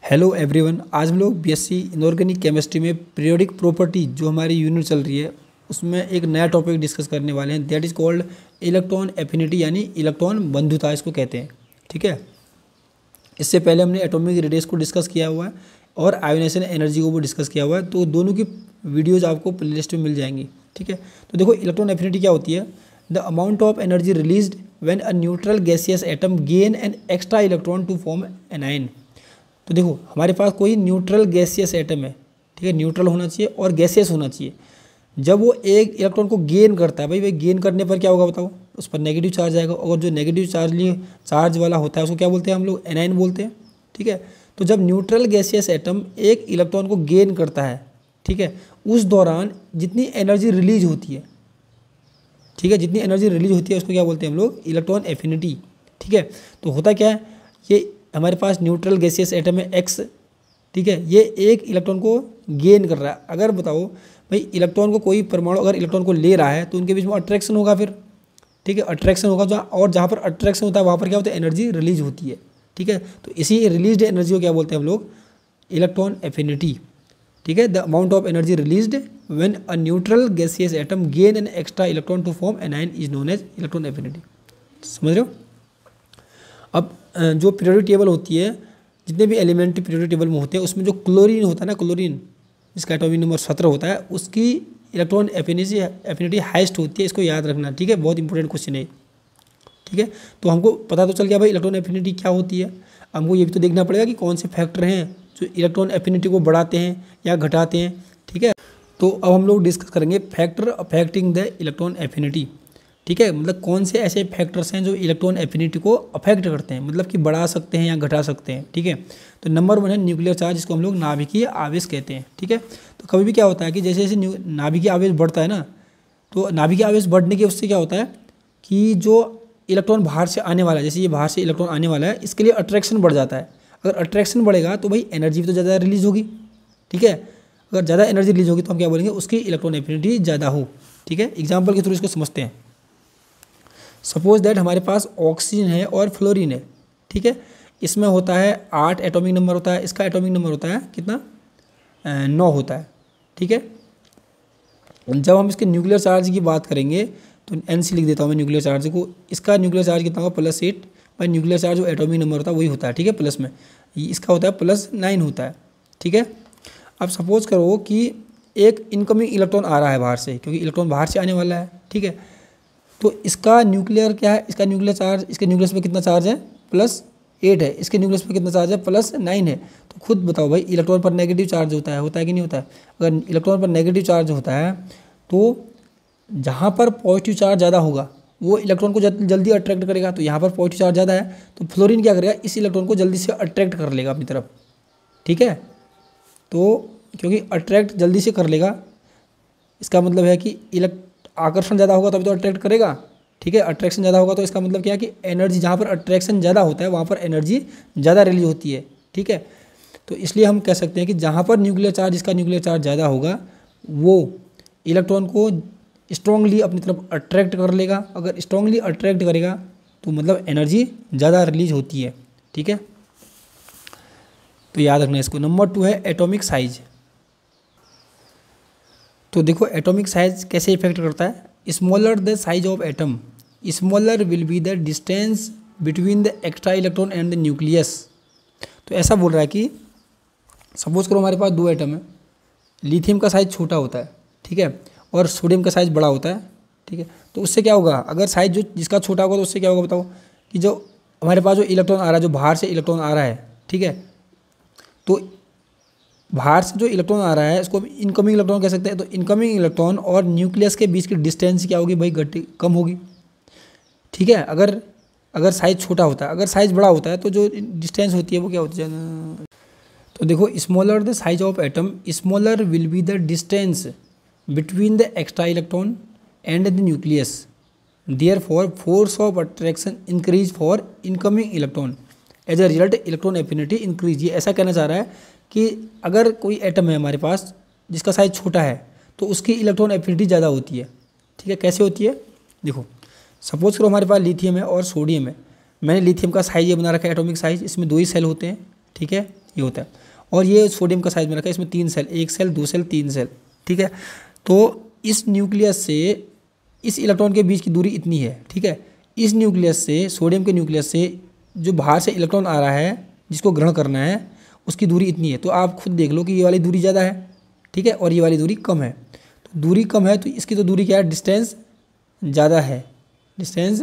Hello everyone, आज हम लोग बीएससी इनऑर्गेनिक केमिस्ट्री में पीरियोडिक प्रॉपर्टी जो हमारी यूनिट चल रही है उसमें एक नया टॉपिक डिस्कस करने वाले हैं। That is called electron affinity, यानी इलेक्ट्रॉन बंधुता इसको कहते हैं। ठीक है, इससे पहले हमने एटॉमिक रेडियस को डिस्कस किया हुआ है और आयोनाइजेशन एनर्जी को भी डिस्कस किया हुआ है, तो दोनों की वीडियोज़ आपको प्लेलिस्ट में मिल जाएंगी। ठीक है, तो देखो इलेक्ट्रॉन एफिनिटी क्या होती है। The amount of energy released when a neutral gaseous atom gain an extra electron to form an ion. तो देखो हमारे पास कोई न्यूट्रल गैसियस एटम है, ठीक है, न्यूट्रल होना चाहिए और गैसियस होना चाहिए। जब वो एक इलेक्ट्रॉन को गेन करता है, भाई गेन करने पर क्या होगा बताओ, उस पर नेगेटिव चार्ज आएगा, और जो नेगेटिव चार्ज वाला होता है उसको क्या बोलते हैं हम लोग, एनायन बोलते हैं। ठीक है, तो जब न्यूट्रल गैसियस एटम एक इलेक्ट्रॉन को गेन करता है, ठीक है, उस दौरान जितनी एनर्जी रिलीज होती है, ठीक है, जितनी एनर्जी रिलीज होती है उसको क्या बोलते हैं हम लोग, इलेक्ट्रॉन एफिनिटी। ठीक है, तो होता क्या है, ये हमारे पास न्यूट्रल गैसियस एटम है एक्स, ठीक है, ये एक इलेक्ट्रॉन को गेन कर रहा है। अगर बताओ भाई इलेक्ट्रॉन को कोई परमाणु अगर इलेक्ट्रॉन को ले रहा है तो उनके बीच में अट्रैक्शन होगा फिर, ठीक है, अट्रैक्शन होगा और जहाँ पर अट्रैक्शन होता है वहाँ पर क्या होता है, एनर्जी रिलीज होती है। ठीक है, तो इसी रिलीज्ड एनर्जी को क्या बोलते हैं हम लोग, इलेक्ट्रॉन एफिनिटी। ठीक है, the amount of energy released when a neutral gaseous atom gain an extra electron to form an ion is known as electron affinity. समझ रहे हो। अब जो पीरियोडिक टेबल होती है, जितने भी एलिमेंट्री पीरियोडिक टेबल में होते हैं उसमें जो क्लोरीन होता है ना, क्लोरीन जिसका एटॉमिक नंबर 17 होता है, उसकी इलेक्ट्रॉन एफिनिटी हाईएस्ट होती है। इसको याद रखना, ठीक है, बहुत इंपॉर्टेंट क्वेश्चन है। ठीक है, तो हमको पता तो चल गया भाई इलेक्ट्रॉन एफिनिटी क्या होती है। हमको ये भी तो देखना पड़ेगा कि कौन से फैक्टर हैं जो इलेक्ट्रॉन एफिनिटी को बढ़ाते हैं या घटाते हैं। ठीक है, तो अब हम लोग डिस्कस करेंगे factor affecting the electron affinity. ठीक है, मतलब कौन से ऐसे फैक्टर्स हैं जो इलेक्ट्रॉन एफिनिटी को अफेक्ट करते हैं, मतलब कि बढ़ा सकते हैं या घटा सकते हैं। ठीक है, तो नंबर 1 है न्यूक्लियर चार्ज, जिसको हम लोग नाभिकीय आवेश कहते हैं। ठीक है, तो कभी भी क्या होता है कि जैसे जैसे नाभिकीय आवेश बढ़ता है ना, तो नाभिकीय आवेश बढ़ने के उससे क्या होता है कि जो इलेक्ट्रॉन बाहर से आने वाला है, जैसे ये बाहर से इलेक्ट्रॉन आने वाला है, इसके लिए अट्रैक्शन बढ़ जाता है। अगर अट्रैक्शन बढ़ेगा तो भाई एनर्जी भी तो ज़्यादा रिलीज होगी। ठीक है, अगर ज़्यादा एनर्जी रिलीज होगी तो हम क्या बोलेंगे, उसकी इलेक्ट्रॉन एफिनिटी ज़्यादा हो। ठीक है, एग्जाम्पल के थ्रू इसको समझते हैं। सपोज दैट हमारे पास ऑक्सीजन है और फ्लोरीन है। ठीक है, इसमें होता है 8 एटॉमिक नंबर होता है, इसका एटॉमिक नंबर होता है कितना, 9 होता है। ठीक है, जब हम इसके न्यूक्लियर चार्ज की बात करेंगे तो NC लिख देता हूँ मैं न्यूक्लियर चार्ज को, इसका न्यूक्लियर चार्ज कितना होगा, +8। भाई न्यूक्लियर चार्ज जो एटॉमिक नंबर होता है वही होता है, ठीक है, प्लस में, इसका होता है +9 होता है। ठीक है, अब सपोज करो कि एक इनकमिंग इलेक्ट्रॉन आ रहा है बाहर से, क्योंकि इलेक्ट्रॉन बाहर से आने वाला है। ठीक है, तो इसका न्यूक्लियर क्या है, इसका न्यूक्लियर चार्ज, इसके न्यूक्लियस पे कितना चार्ज है, +8 है, इसके न्यूक्लियस पे कितना चार्ज है, +9 है। तो खुद बताओ भाई इलेक्ट्रॉन पर नेगेटिव चार्ज होता है कि नहीं होता है। अगर इलेक्ट्रॉन पर नेगेटिव चार्ज होता है तो जहाँ पर पॉजिटिव चार्ज ज़्यादा होगा वो इलेक्ट्रॉन को जल्दी अट्रैक्ट करेगा। तो यहाँ पर पॉजिटिव चार्ज ज़्यादा है तो फ्लोरीन क्या करेगा, इस इलेक्ट्रॉन को जल्दी से अट्रैक्ट कर लेगा अपनी तरफ। ठीक है, तो क्योंकि अट्रैक्ट जल्दी से कर लेगा, इसका मतलब है कि आकर्षण ज़्यादा होगा तभी तो अट्रैक्ट करेगा। ठीक है, अट्रैक्शन ज़्यादा होगा तो इसका मतलब क्या है कि एनर्जी, जहाँ पर अट्रैक्शन ज़्यादा होता है वहाँ पर एनर्जी ज़्यादा रिलीज होती है। ठीक है, तो इसलिए हम कह सकते हैं कि जहाँ पर न्यूक्लियर चार्ज, इसका न्यूक्लियर चार्ज ज़्यादा होगा, वो इलेक्ट्रॉन को स्ट्रांगली अपनी तरफ अट्रैक्ट कर लेगा। अगर स्ट्रांगली अट्रैक्ट करेगा तो मतलब एनर्जी ज़्यादा रिलीज होती है। ठीक है, तो याद रखना इसको। नंबर 2 है एटॉमिक साइज। तो देखो एटॉमिक साइज कैसे इफेक्ट करता है। Smaller the size of atom, smaller will be the distance between the extra electron and the nucleus. तो ऐसा बोल रहा है कि सपोज करो हमारे पास 2 एटम है, लिथियम का साइज छोटा होता है, ठीक है, और सोडियम का साइज बड़ा होता है। ठीक है, तो उससे क्या होगा, अगर साइज जो जिसका छोटा होगा तो उससे क्या होगा बताओ, कि जो हमारे पास जो इलेक्ट्रॉन आ रहा है, जो बाहर से इलेक्ट्रॉन आ रहा है, ठीक है, तो बाहर से जो इलेक्ट्रॉन आ रहा है इसको इनकमिंग इलेक्ट्रॉन कह सकते हैं। तो इनकमिंग इलेक्ट्रॉन और न्यूक्लियस के बीच की डिस्टेंस क्या होगी भाई, कम होगी। ठीक है, अगर साइज छोटा होता है, अगर साइज बड़ा होता है तो जो डिस्टेंस होती है वो क्या होती है। तो देखो smaller the size of atom, smaller will be the distance between the extra electron and the nucleus, therefore force of attraction increase for incoming electron, as a result electron affinity increase. ये ऐसा कहना चाह रहा है कि अगर कोई atom है हमारे पास जिसका साइज छोटा है तो उसकी इलेक्ट्रॉन एफिनिटी ज़्यादा होती है। ठीक है, कैसे होती है, देखो सपोज करो हमारे पास लिथियम है और सोडियम है। मैंने लिथियम का साइज ये बना रखा है, एटॉमिक साइज, इसमें 2 ही सेल होते हैं। ठीक है, ये होता है। और ये सोडियम का साइज में रखा है, इसमें 3 सेल, 1 सेल 2 सेल 3 सेल, ठीक है। तो इस न्यूक्लियस से इस इलेक्ट्रॉन के बीच की दूरी इतनी है, ठीक है। इस न्यूक्लियस से, सोडियम के न्यूक्लियस से जो बाहर से इलेक्ट्रॉन आ रहा है जिसको ग्रहण करना है, उसकी दूरी इतनी है। तो आप खुद देख लो कि ये वाली दूरी ज़्यादा है, ठीक है, और ये वाली दूरी कम है। तो दूरी कम है तो इसकी तो दूरी क्या है, डिस्टेंस ज़्यादा है, डिस्टेंस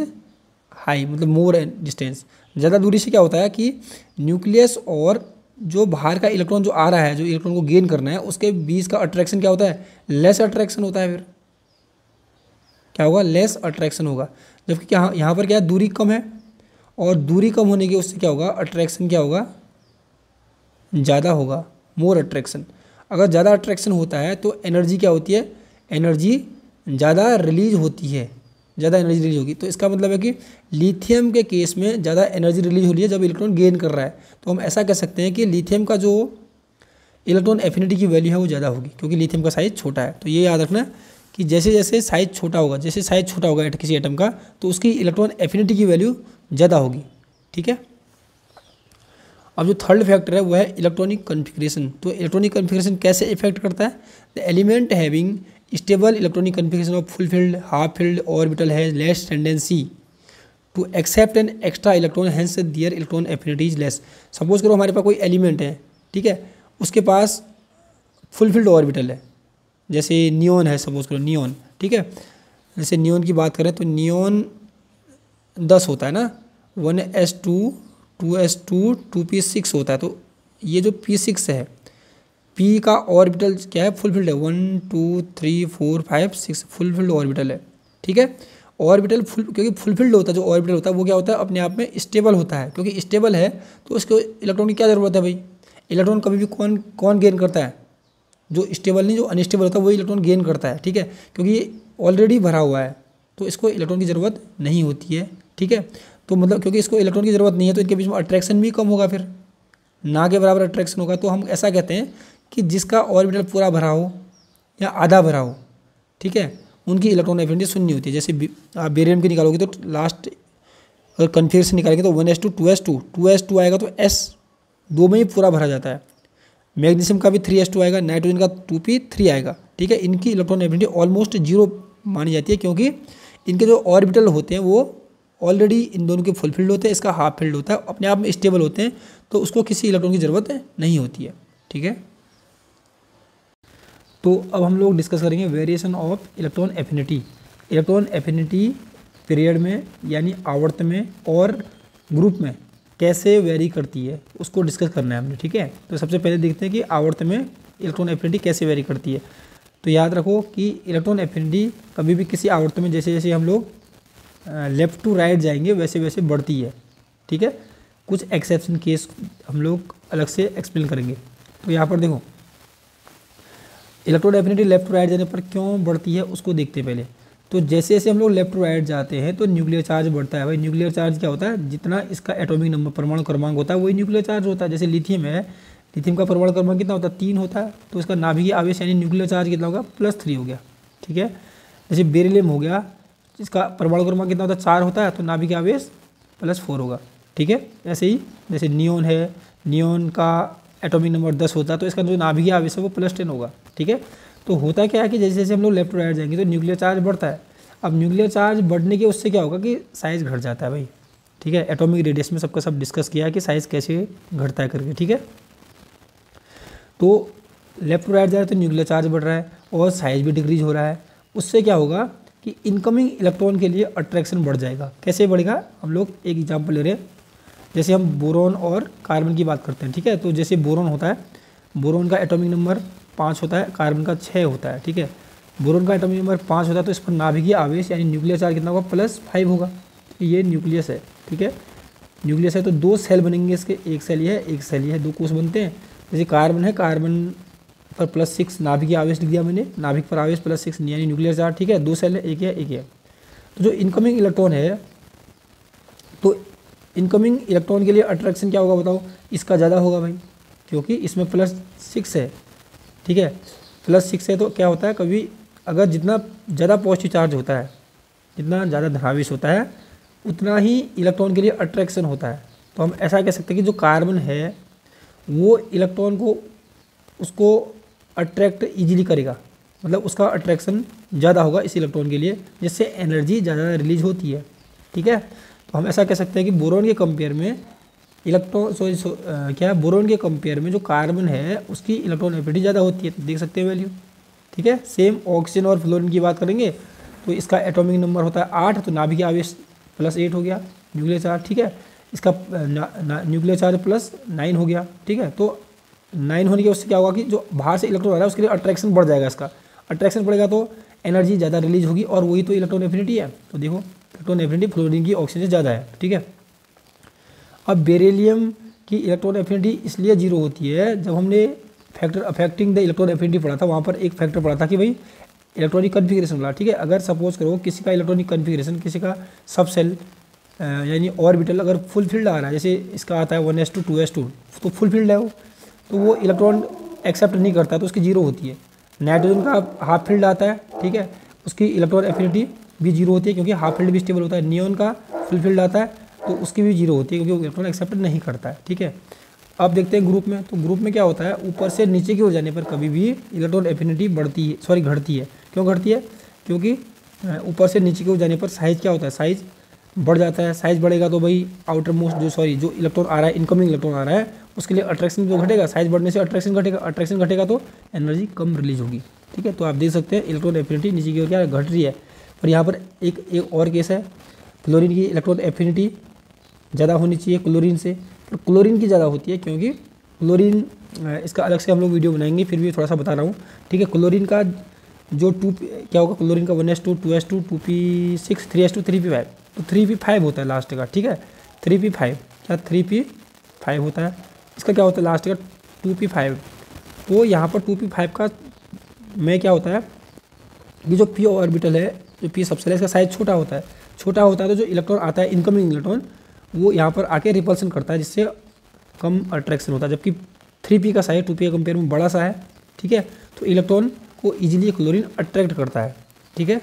हाई, मतलब मोर डिस्टेंस। ज़्यादा दूरी से क्या होता है कि न्यूक्लियस और जो बाहर का इलेक्ट्रॉन जो आ रहा है, जो इलेक्ट्रॉन को गेन करना है, उसके बीच का अट्रैक्शन क्या होता है, लेस अट्रैक्शन होता है। फिर क्या होगा, लेस अट्रैक्शन होगा। जबकि क्या यहाँ पर क्या है, दूरी कम है, और दूरी कम होने के उससे क्या होगा, अट्रैक्शन क्या होगा, ज़्यादा होगा, मोर अट्रैक्शन। अगर ज़्यादा अट्रैक्शन होता है तो एनर्जी क्या होती है, एनर्जी ज़्यादा रिलीज होती है, ज़्यादा एनर्जी रिलीज होगी। तो इसका मतलब है कि लिथियम के केस में ज़्यादा एनर्जी रिलीज हो रही है जब इलेक्ट्रॉन गेन कर रहा है। तो हम ऐसा कह सकते हैं कि लिथियम का जो इलेक्ट्रॉन एफिनिटी की वैल्यू है वो ज़्यादा होगी, क्योंकि लिथियम का साइज़ छोटा है। तो ये याद रखना कि जैसे जैसे साइज़ छोटा होगा, जैसे साइज़ छोटा होगा किसी एटम का, तो उसकी इलेक्ट्रॉन एफिनिटी की वैल्यू ज़्यादा होगी, ठीक है। अब जो थर्ड फैक्टर है वो है इलेक्ट्रॉनिक कन्फिग्रेशन। तो इलेक्ट्रॉनिक कन्फिग्रेशन कैसे इफेक्ट करता है, the element having stable electronic configuration of fulfilled half filled orbital has less tendency to accept an extra electron, hence their electron affinity is less. Suppose करो हमारे पास कोई element है, ठीक है, उसके पास फुलफिल्ड ऑर्बिटल है, जैसे नियॉन है, सपोज करो नियॉन, ठीक है। जैसे नियॉन की बात करें तो नियॉन 10 होता है ना, 1s2 2s2 2p6 होता है। तो ये जो p6 है, p का ऑर्बिटल क्या है, फुलफिल्ड है, 1 2 3 4 5 6 फुलफिल्ड ऑर्बिटल है, ठीक है। ऑर्बिटल फुल, क्योंकि फुलफिल्ड होता है जो ऑर्बिटल होता है वो क्या होता है, अपने आप में स्टेबल होता है। क्योंकि स्टेबल है तो उसको इलेक्ट्रॉन की क्या ज़रूरत है भाई, इलेक्ट्रॉन कभी भी कौन कौन गेन करता है, जो स्टेबल नहीं, जो अनस्टेबल होता है वही इलेक्ट्रॉन गेन करता है, ठीक है। क्योंकि ये ऑलरेडी भरा हुआ है तो इसको इलेक्ट्रॉन की ज़रूरत नहीं होती है, ठीक है। तो मतलब क्योंकि इसको इलेक्ट्रॉन की ज़रूरत नहीं है तो इनके बीच में अट्रैक्शन भी कम होगा, फिर ना के बराबर अट्रैक्शन होगा। तो हम ऐसा कहते हैं कि जिसका ऑर्बिटल पूरा भरा हो या आधा भरा हो, ठीक है, उनकी इलेक्ट्रॉन एफिनिटी शून्य होती है। जैसे आप बेरियम की निकालोगे तो लास्ट अगर कन्फिग्रेशन निकालेंगे तो 1s2 2s2 2s2 आएगा तो s2 में ही पूरा भरा जाता है। मैग्नीशियम का भी 3s2 आएगा, नाइट्रोजन का 2p3 आएगा, ठीक है। इनकी इलेक्ट्रॉन एफिनिटी ऑलमोस्ट जीरो मानी जाती है, क्योंकि इनके जो ऑर्बिटल होते हैं वो ऑलरेडी इन दोनों के फुलफिल्ड होते हैं, इसका हाफ फिल्ड होता है, अपने आप में स्टेबल होते हैं, तो उसको किसी इलेक्ट्रॉन की ज़रूरत नहीं होती है, ठीक है। तो अब हम लोग डिस्कस करेंगे variation of electron affinity. Electron affinity period में यानी आवर्त में और ग्रुप में कैसे वेरी करती है उसको डिस्कस करना है हमने, ठीक है। तो सबसे पहले देखते हैं कि आवर्त में इलेक्ट्रॉन एफिनिटी कैसे वेरी करती है। तो याद रखो कि इलेक्ट्रॉन एफिनिटी कभी भी किसी आवर्त में जैसे जैसे हम लोग लेफ़्ट टू राइट जाएंगे वैसे वैसे बढ़ती है, ठीक है। कुछ एक्सेप्शन केस हम लोग अलग से एक्सप्लेन करेंगे। तो यहाँ पर देखो electron affinity left to right जाने पर क्यों बढ़ती है उसको देखते हैं पहले। तो जैसे जैसे हम लोग लेफ्ट टू राइट जाते हैं तो न्यूक्लियर चार्ज बढ़ता है। भाई न्यूक्लियर चार्ज क्या होता है, जितना इसका एटॉमिक नंबर परमाणु क्रमांक होता है वही न्यूक्लियर चार्ज होता है। जैसे लिथियम है, लिथियम का परमाणु क्रमांक कितना होता है, 3 होता है, तो इसका नाभिकीय आवेश यानी न्यूक्लियर चार्ज कितना होगा, +3 हो गया, ठीक है। जैसे बेरिलियम हो गया, इसका परमाणु क्रमांक कितना होता है, 4 होता है, तो नाभिकीय आवेश +4 होगा, ठीक है। ऐसे ही जैसे नियॉन है, नियॉन का एटॉमिक नंबर 10 होता है, तो इसका जो नाभिकीय आवेश है वो +10 होगा, ठीक है। तो होता क्या है कि जैसे जैसे हम लोग लेफ्ट टू राइट जाएंगे तो न्यूक्लियर चार्ज बढ़ता है। अब न्यूक्लियर चार्ज बढ़ने के उससे क्या होगा कि साइज़ घट जाता है भाई, ठीक है। एटॉमिक रेडियस में सबका सब डिस्कस किया है कि साइज़ कैसे घटता है करके, ठीक है। तो लेफ्ट टू राइट जा रहे हैं तो न्यूक्लियर चार्ज बढ़ रहा है और साइज़ भी डिक्रीज हो रहा है। उससे क्या होगा कि इनकमिंग इलेक्ट्रॉन के लिए अट्रैक्शन बढ़ जाएगा। कैसे बढ़ेगा, हम लोग एक एग्जाम्पल ले रहे हैं। जैसे हम बोरॉन और कार्बन की बात करते हैं, ठीक है। तो जैसे बोरॉन होता है, बोरॉन का एटॉमिक नंबर 5 होता है, कार्बन का 6 होता है, ठीक है। बोरॉन का एटॉमिक नंबर 5 होता है तो इस पर नाभिकीय आवेश यानी न्यूक्लियर चार्ज कितना होगा, +5 होगा। तो ये न्यूक्लियस है, ठीक है। न्यूक्लियस है तो 2 सेल बनेंगे इसके, एक सेल ये है, एक सेल ये है, 2 कोष बनते हैं। जैसे कार्बन है, कार्बन पर +6 नाभिकीय आवेश लिख दिया मैंने, नाभिक पर आवेश +6 यानी न्यूक्लियर चार्ज, ठीक है। 2 सेल है, एक है एक है। तो जो इनकमिंग इलेक्ट्रॉन है, तो इनकमिंग इलेक्ट्रॉन के लिए अट्रैक्शन क्या होगा बताओ, इसका ज़्यादा होगा भाई, क्योंकि इसमें +6 है, ठीक है। +6 है तो क्या होता है, कभी अगर जितना ज़्यादा पॉजिटिव चार्ज होता है, जितना ज़्यादा धनावेश होता है, उतना ही इलेक्ट्रॉन के लिए अट्रैक्शन होता है। तो हम ऐसा कह सकते हैं कि जो कार्बन है वो इलेक्ट्रॉन को उसको अट्रैक्ट इजीली करेगा, मतलब उसका अट्रैक्शन ज़्यादा होगा इस इलेक्ट्रॉन के लिए, जिससे एनर्जी ज़्यादा रिलीज होती है। ठीक है, तो हम ऐसा कह सकते हैं कि बोरॉन के कंपेयर में बोरॉन के कंपेयर में जो कार्बन है उसकी इलेक्ट्रॉन एफिनिटी ज़्यादा होती है, तो देख सकते हैं वैल्यू। ठीक है, सेम ऑक्सीजन और फ्लोरीन की बात करेंगे तो इसका एटॉमिक नंबर होता है 8, तो नाभिकीय आवेश +8 हो गया, न्यूक्लियर चार्ज। ठीक है, इसका न्यूक्लियर चार्ज +9 हो गया। ठीक है, तो 9 होने की उससे क्या होगा कि जो बाहर से इलेक्ट्रॉन आ रहा है उसके लिए अट्रैक्शन बढ़ जाएगा, इसका अट्रैक्शन बढ़ेगा तो एनर्जी ज़्यादा रिलीज होगी, और वही तो इलेक्ट्रॉन एफिनिटी है। तो देखो इलेक्ट्रॉन एफिनिटी फ्लोरीन की ऑक्सीजन से ज़्यादा है। ठीक है, अब बेरिलियम की इलेक्ट्रॉन एफिनिटी इसलिए 0 होती है, जब हमने factor affecting the electron affinity पढ़ा था, वहाँ पर एक फैक्टर पढ़ा था कि भाई इलेक्ट्रॉनिक कन्फिग्रेशन वाला। ठीक है, अगर सपोज करो किसी का इलेक्ट्रॉनिक कन्फिग्रेशन, किसी का सब सेल यानी ऑर्बिटल अगर फुलफिल्ड आ रहा है, जैसे इसका आता है 1s2 2s2, तो फुलफिल्ड है वो, तो वो इलेक्ट्रॉन एक्सेप्ट नहीं करता, तो उसकी 0 होती है। नाइट्रोजन का हाफ फील्ड आता है, ठीक है, उसकी इलेक्ट्रॉन एफिनिटी भी 0 होती है क्योंकि हाफ फील्ड भी स्टेबल होता है। नियॉन का फुलफिल्ड आता है तो उसकी भी 0 होती है क्योंकि वो इलेक्ट्रॉन एक्सेप्ट नहीं करता है। ठीक है, अब देखते हैं ग्रुप में, तो ग्रुप में क्या होता है, ऊपर से नीचे की ओर जाने पर कभी भी इलेक्ट्रॉन एफिनिटी घटती है। क्यों घटती है? क्योंकि ऊपर से नीचे की ओर जाने पर साइज क्या होता है, साइज बढ़ जाता है। साइज बढ़ेगा तो भाई आउटर मोस्ट जो इलेक्ट्रॉन आ रहा है, इनकमिंग इलेक्ट्रॉन आ रहा है, उसके लिए अट्रैक्शन जो घटेगा, साइज बढ़ने से अट्रैक्शन घटेगा, अट्रैक्शन घटेगा तो एनर्जी कम रिलीज होगी। ठीक है, तो आप देख सकते हैं इलेक्ट्रॉन एफिनिटी नीचे की ओर क्या घट रही है। और यहाँ पर एक और केस है, क्लोरीन की इलेक्ट्रॉन एफिनिटी ज़्यादा होनी चाहिए क्लोरीन से, पर क्लोरीन की ज़्यादा होती है क्योंकि क्लोरीन, इसका अलग से हम लोग वीडियो बनाएंगे, फिर भी थोड़ा सा बता रहा हूँ। ठीक है, क्लोरीन का जो क्या होगा, क्लोरीन का 1s2 2s2 2p6 3s2 3p5, तो 3p5 होता है लास्ट का। ठीक है, 3p5 क्या 3p5 होता है, इसका क्या होता है लास्ट का 2p5। तो यहाँ पर 2p5 का में क्या होता है कि जो p ऑर्बिटल है, जो p सबसेल है, इसका साइज छोटा होता है तो जो इलेक्ट्रॉन आता है इनकमिंग इलेक्ट्रॉन, वो यहाँ पर आके रिपल्सन करता है, जिससे कम अट्रैक्शन होता है। जबकि 3p का साइज 2p के कंपेयर में बड़ा सा है। ठीक है, तो इलेक्ट्रॉन को ईजिली क्लोरीन अट्रैक्ट करता है। ठीक है।